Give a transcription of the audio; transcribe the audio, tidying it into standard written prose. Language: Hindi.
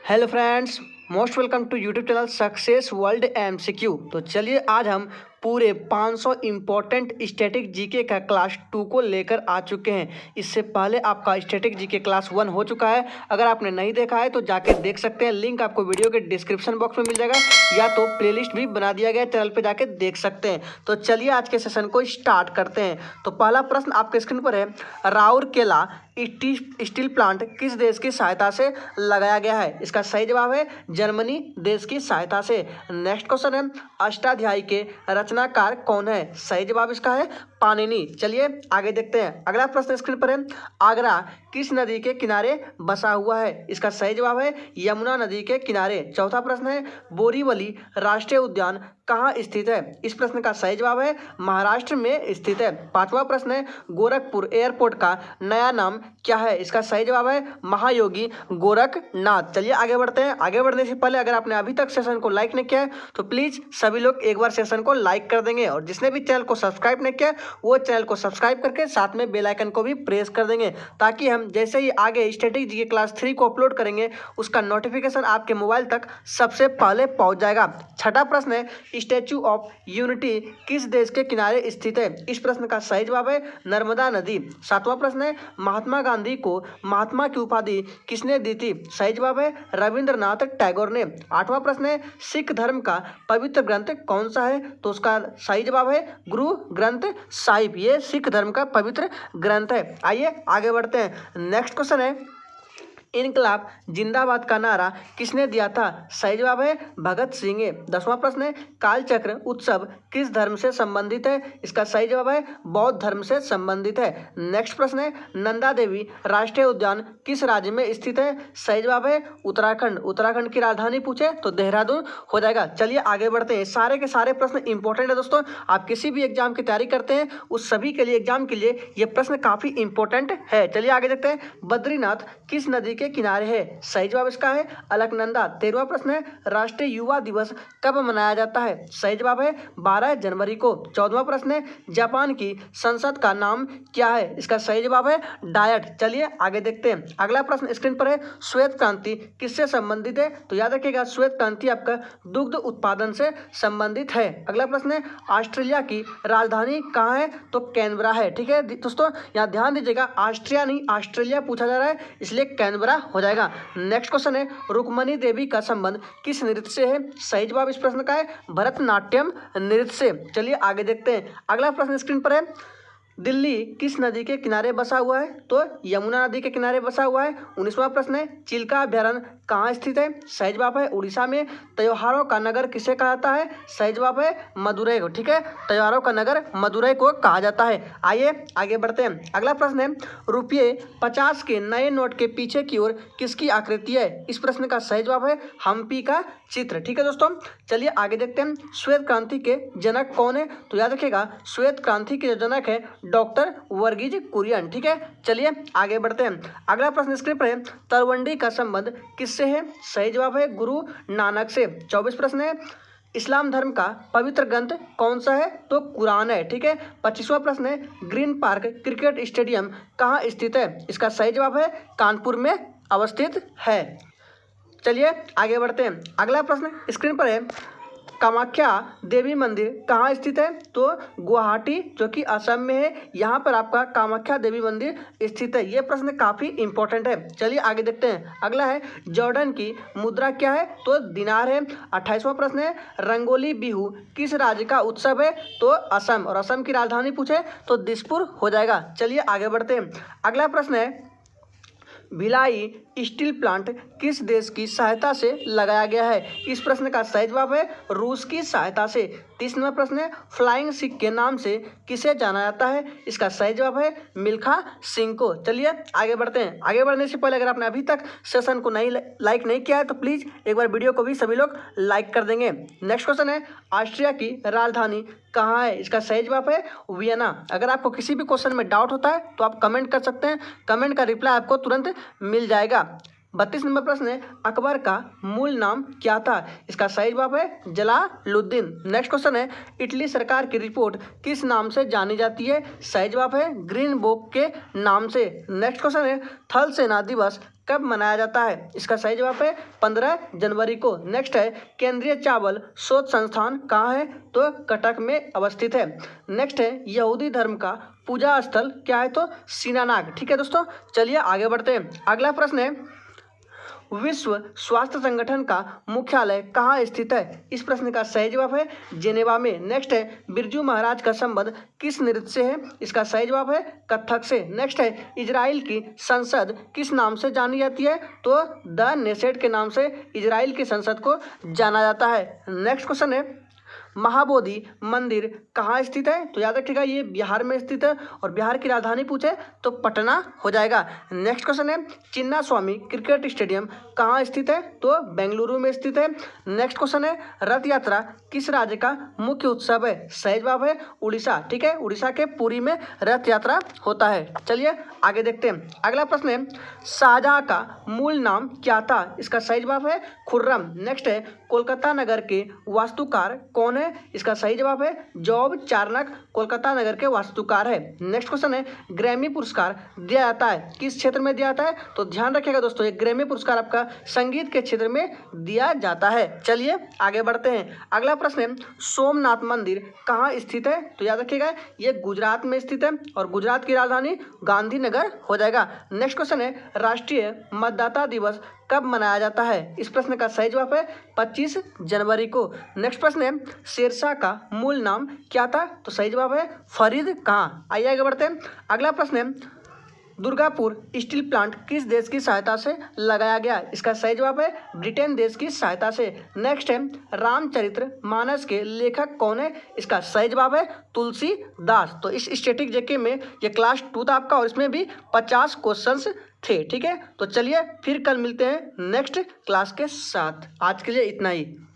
Hello friends, most welcome to YouTube channel success world MCQ. तो चलिए आज हम पूरे 500 इम्पोर्टेंट स्टैटिक जीके का क्लास 2 को लेकर आ चुके हैं। इससे पहले आपका स्टैटिक जीके क्लास 1 हो चुका है। अगर आपने नहीं देखा है तो जाके देख सकते हैं, लिंक आपको वीडियो के डिस्क्रिप्शन बॉक्स में मिल जाएगा या तो प्लेलिस्ट भी बना दिया गया है, चैनल पे जाके देख सकते हैं। तो चलिए आज के सेशन को स्टार्ट करते हैं। तो पहला प्रश्न आपके स्क्रीन पर है, राउरकेला स्टील प्लांट किस देश की सहायता से लगाया गया है? इसका सही जवाब है जर्मनी देश की सहायता से। नेक्स्ट क्वेश्चन है, अष्टाध्यायी के रचनाकार कौन है? सही जवाब इसका है पाणिनि। चलिए आगे देखते हैं। अगला प्रश्न स्क्रीन पर है, आगरा किस नदी के किनारे बसा हुआ है? इसका सही जवाब है यमुना नदी के किनारे। चौथा प्रश्न है, बोरीवली राष्ट्रीय उद्यान कहाँ स्थित है? इस प्रश्न का सही जवाब है महाराष्ट्र में स्थित है। पांचवा प्रश्न है, गोरखपुर एयरपोर्ट का नया नाम क्या है? इसका सही जवाब है महायोगी गोरखनाथ। चलिए आगे बढ़ते हैं। आगे बढ़ने से पहले अगर आपने अभी तक सेशन को लाइक नहीं किया है तो प्लीज सभी लोग एक बार सेशन को लाइक कर देंगे, और जिसने भी चैनल को सब्सक्राइब नहीं किया वो चैनल को सब्सक्राइब करके साथ में बेल आइकन को भी प्रेस कर देंगे, ताकि हम जैसे ही आगे स्टैटिक जीके क्लास 3 को अपलोड करेंगे उसका नोटिफिकेशन आपके मोबाइल तक सबसे पहले पहुंच जाएगा। छठा प्रश्न है, स्टैच्यू ऑफ यूनिटी किस देश के किनारे स्थित है? इस प्रश्न का सही जवाब है नर्मदा नदी। सातवां प्रश्न है, महात्मा गांधी को महात्मा की उपाधि किसने दी थी? सही जवाब है रविंद्रनाथ टैगोर ने। आठवां प्रश्न है, सिख धर्म का पवित्र ग्रंथ कौन सा है? तो उसका सही जवाब है गुरु ग्रंथ साहिब। ये सिख धर्म का पवित्र ग्रंथ है। आइए आगे बढ़ते हैं। नेक्स्ट क्वेश्चन है, इनकलाब जिंदाबाद का नारा किसने दिया था? सही जवाब है भगत सिंह। 10वां प्रश्न है, कालचक्र उत्सव किस धर्म से संबंधित है? इसका सही जवाब है बौद्ध धर्म से संबंधित है। नेक्स्ट प्रश्न है, नंदा देवी राष्ट्रीय उद्यान किस राज्य में स्थित है? सही जवाब है उत्तराखंड। उत्तराखंड की राजधानी पूछे तो देहरादून हो जाएगा। चलिए आगे बढ़ते हैं। सारे के सारे प्रश्न इंपॉर्टेंट है दोस्तों। आप किसी भी एग्जाम की तैयारी करते हैं उस सभी के लिए एग्जाम के लिए ये प्रश्न काफी इंपॉर्टेंट है। चलिए आगे देखते हैं। बद्रीनाथ किस नदी के किनारे है? सही जवाब इसका है अलकनंदा। 13वां प्रश्न है, राष्ट्रीय युवा दिवस कब मनाया जाता है? सही जवाब है 12 जनवरी को। 14वां प्रश्न है, जापान की संसद का नाम क्या है? इसका सही जवाब है डायट। चलिए आगे देखते हैं। अगला प्रश्न स्क्रीन पर है, श्वेत क्रांति किससे संबंधित है? तो याद रखिएगा श्वेत क्रांति आपका दुग्ध उत्पादन से संबंधित है। अगला प्रश्न है, ऑस्ट्रेलिया की राजधानी कहाँ है? तो कैनबरा है। ठीक है दोस्तों, यहाँ ध्यान दीजिएगा, ऑस्ट्रिया नहीं ऑस्ट्रेलिया पूछा जा रहा है, इसलिए कैनबरा हो जाएगा। नेक्स्ट क्वेश्चन है, रुक्मणी देवी का संबंध किस नृत्य से है? सही जवाब इस प्रश्न का है भरतनाट्यम नृत्य से। चलिए आगे देखते हैं। अगला प्रश्न स्क्रीन पर है, दिल्ली किस नदी के किनारे बसा हुआ है? तो यमुना नदी के किनारे बसा हुआ है। 19वां प्रश्न है, चिल्का अभ्यारण्य कहाँ स्थित है? सही जवाब है उड़ीसा में। त्योहारों का नगर किसे कहा जाता है? सही जवाब है मदुरई को। ठीक है, त्योहारों का नगर मदुरई को कहा जाता है। आइए आगे बढ़ते हैं। अगला प्रश्न है, रुपये 50 के नए नोट के पीछे की ओर किसकी आकृति है? इस प्रश्न का सही जवाब है हम्पी का चित्र। ठीक है दोस्तों, चलिए आगे देखते हैं। श्वेत क्रांति के जनक कौन है? तो याद रखिएगा श्वेत क्रांति के जो जनक है डॉक्टर वर्गीज कुरियन। ठीक है, चलिए आगे बढ़ते हैं। अगला प्रश्न स्क्रीन पर है, तलवंडी का संबंध किससे है? सही जवाब है गुरु नानक से। 24 प्रश्न है, इस्लाम धर्म का पवित्र ग्रंथ कौन सा है? तो कुरान है। ठीक है, 25वां प्रश्न है, ग्रीन पार्क क्रिकेट स्टेडियम कहाँ स्थित है? इसका सही जवाब है कानपुर में अवस्थित है। चलिए आगे बढ़ते हैं। अगला प्रश्न स्क्रीन पर है, कामाख्या देवी मंदिर कहाँ स्थित है? तो गुवाहाटी जो कि असम में है, यहाँ पर आपका कामाख्या देवी मंदिर स्थित है। ये प्रश्न काफ़ी इंपॉर्टेंट है। चलिए आगे देखते हैं। अगला है, जॉर्डन की मुद्रा क्या है? तो दिनार है। 28वां प्रश्न है, रंगोली बिहू किस राज्य का उत्सव है? तो असम, और असम की राजधानी पूछे तो दिसपुर हो जाएगा। चलिए आगे बढ़ते हैं। अगला प्रश्न है, भिलाई स्टील प्लांट किस देश की सहायता से लगाया गया है? इस प्रश्न का सही जवाब है रूस की सहायता से। 30वां प्रश्न है, फ्लाइंग सिख के नाम से किसे जाना जाता है? इसका सही जवाब है मिल्खा सिंह को। चलिए आगे बढ़ते हैं। आगे बढ़ने से पहले अगर आपने अभी तक सेशन को लाइक नहीं किया है तो प्लीज़ एक बार वीडियो को भी सभी लोग लाइक कर देंगे। नेक्स्ट क्वेश्चन है, ऑस्ट्रिया की राजधानी कहाँ है? इसका सही जवाब है वियना। अगर आपको किसी भी क्वेश्चन में डाउट होता है तो आप कमेंट कर सकते हैं, कमेंट का रिप्लाई आपको तुरंत मिल जाएगा। 32 नंबर प्रश्न है, अकबर का मूल नाम क्या था? इसका सही जवाब है जलालुद्दीन। नेक्स्ट क्वेश्चन है, इटली सरकार की रिपोर्ट किस नाम से जानी जाती है? सही जवाब है ग्रीन बुक के नाम से। नेक्स्ट क्वेश्चन है, थल सेना दिवस कब मनाया जाता है? इसका सही जवाब है 15 जनवरी को। नेक्स्ट है, केंद्रीय चावल शोध संस्थान कहाँ है? तो कटक में अवस्थित है। नेक्स्ट है, यहूदी धर्म का पूजा स्थल क्या है? तो सीनानाग। ठीक है दोस्तों, चलिए आगे बढ़ते हैं। अगला प्रश्न है, विश्व स्वास्थ्य संगठन का मुख्यालय कहाँ स्थित है? इस प्रश्न का सही जवाब है जेनेवा में। नेक्स्ट है, बिरजू महाराज का संबंध किस नृत्य से है? इसका सही जवाब है कथक से। नेक्स्ट है, इजराइल की संसद किस नाम से जानी जाती है? तो द नेसेट के नाम से इजराइल की संसद को जाना जाता है। नेक्स्ट क्वेश्चन है, महाबोधि मंदिर कहाँ स्थित है? तो याद रखिएगा ये बिहार में स्थित है और बिहार की राजधानी पूछे तो पटना हो जाएगा। नेक्स्ट क्वेश्चन है, चिन्ना स्वामी क्रिकेट स्टेडियम कहाँ स्थित है? तो बेंगलुरु में स्थित है। नेक्स्ट क्वेश्चन है, रथ यात्रा किस राज्य का मुख्य उत्सव है? सही जवाब है उड़ीसा। ठीक है, उड़ीसा के पुरी में रथ यात्रा होता है। चलिए आगे देखते हैं। अगला प्रश्न है, शाहजहां का मूल नाम क्या था? इसका सही जवाब है खुर्रम। नेक्स्ट है, कोलकाता नगर के वास्तुकार कौन है? इसका सही जवाब है जॉब चार्नक कोलकाता नगर के वास्तुकार है। नेक्स्ट क्वेश्चन है, ग्रैमी पुरस्कार दिया जाता है किस क्षेत्र में दिया जाता है? तो ध्यान रखिएगा दोस्तों, ये ग्रैमी पुरस्कार आपका संगीत के क्षेत्र में दिया जाता है। चलिए आगे बढ़ते हैं। अगला प्रश्न है, सोमनाथ मंदिर कहाँ स्थित है? तो याद रखिएगा ये गुजरात में स्थित है और गुजरात की राजधानी गांधीनगर हो जाएगा। नेक्स्ट क्वेश्चन है, राष्ट्रीय मतदाता दिवस कब मनाया जाता है? इस प्रश्न का सही जवाब है 25 जनवरी को। नेक्स्ट प्रश्न है, शेरशाह का मूल नाम क्या था? तो सही जवाब है फरीद खां। आइए आगे बढ़ते हैं। अगला प्रश्न है, दुर्गापुर स्टील प्लांट किस देश की सहायता से लगाया गया? इसका सही जवाब है ब्रिटेन देश की सहायता से। नेक्स्ट है, रामचरित्र मानस के लेखक कौन है? इसका सही जवाब है तुलसीदास। तो इस स्टैटिक जीके में ये क्लास 2 था आपका और इसमें भी 50 क्वेश्चंस थे। ठीक है, तो चलिए फिर कल मिलते हैं नेक्स्ट क्लास के साथ। आज के लिए इतना ही।